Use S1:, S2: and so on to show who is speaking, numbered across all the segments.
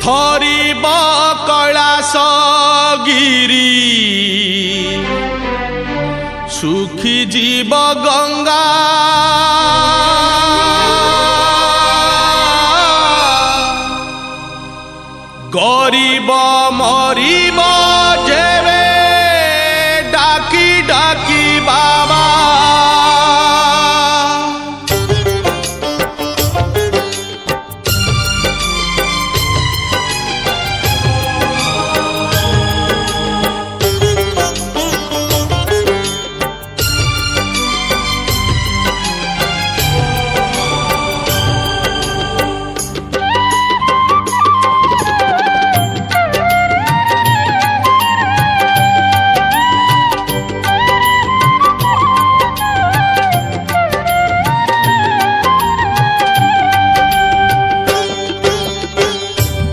S1: थरिब कैलाश गिरी सुखी जीव गंगा गरीब मरीब जेबे डाकी डाकी बाबा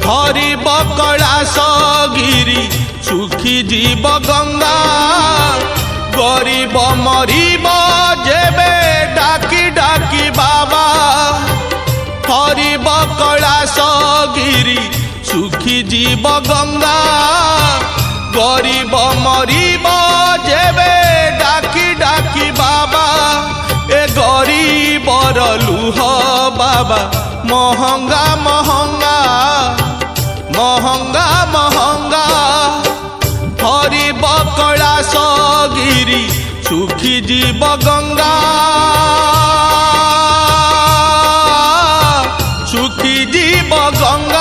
S1: हरिब कैलाश गिरी सुखी जीव गंगा गरीब मरीब जेबे डाकी डाकी बाबा हरिब कैलाश गिरी सुखी जीव गंगा गरीब मरीब जेबे डाकी डाकी बाबा ए गरीबर लुह बाबा महंगा महंगा महंगा महंगा हरिब कैलाश गिरी सुखी जीव गंगा सुखी जीव गंगा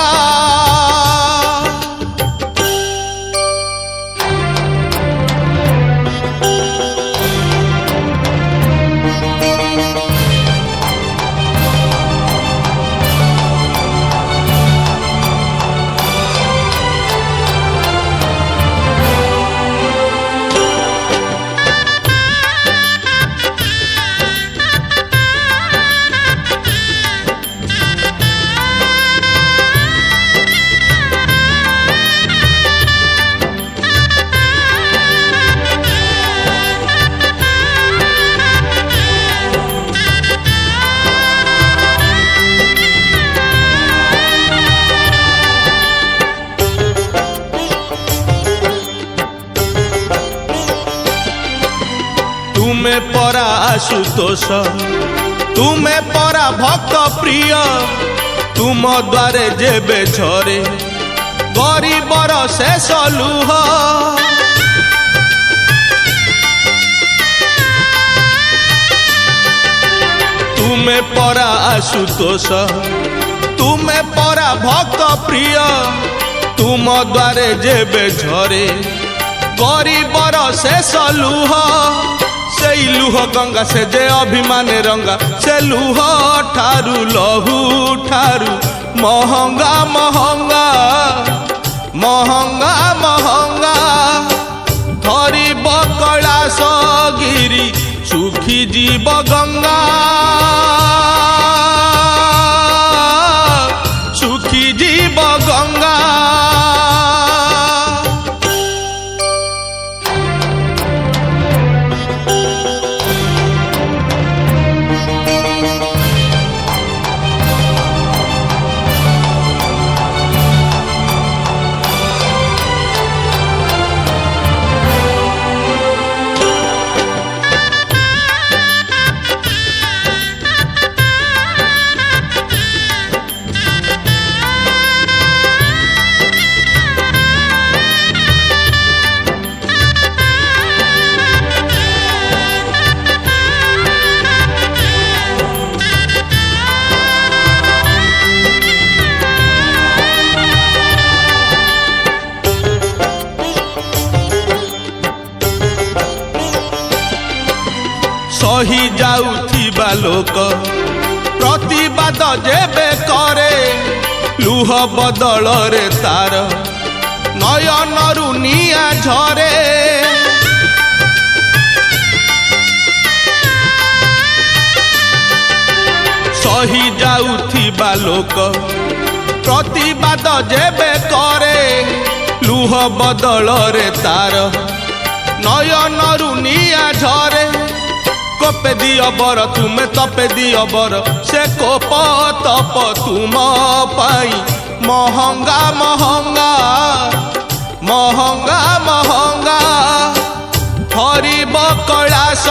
S1: तुम्हें परा आशुतोष तुम्हें परा भक्त प्रिय तुम द्वारे जेबे झरे गरीबर शेष लुह तुम्हें परा आशुतोष तुम्हें परा भक्त प्रिय तुम द्वारे जेबे झरे गरीबर शेष लुह से लुह गंगा से जे अभिमान रंगा से लुह ठारू लहू ठारू महंगा महंगा महंगा महंगा हरिब कैलाश गिरी सुखी जीव गंगा सुखी जीव गंगा सही जाउथिबा लोक प्रतिवाद जेबे करे लुह बदल रे तार नयनरु निया झरे सही जाउथिबा लोक प्रतिवाद जेबे करे लुह बदल रे तार नयनरु निया झरे कोपे दियो बर तुम्हें तपे दियो बर से कोप तप तुम पाई महंगा महंगा महंगा महंगा हरिब कैलाश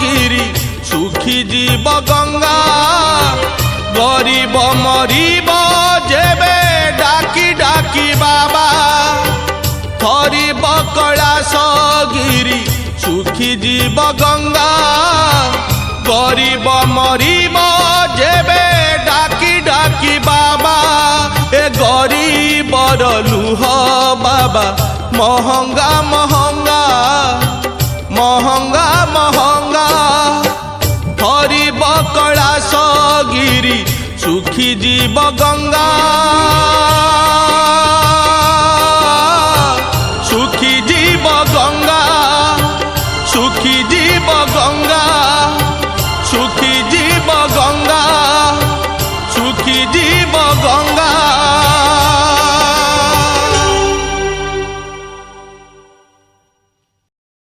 S1: गिरी सुखी जीव गंगा गरीब मरीब जेबे डाकी डाकी बाबा हरिब कैलाश गिरी सुखी जीव गंगा गरीब मरीब जेबे डाकी डाकी बाबा ए गरीबर लुह बाबा महंगा महंगा महंगा महंगा हरिब कैलाश गिरी सुखी जीव गंगा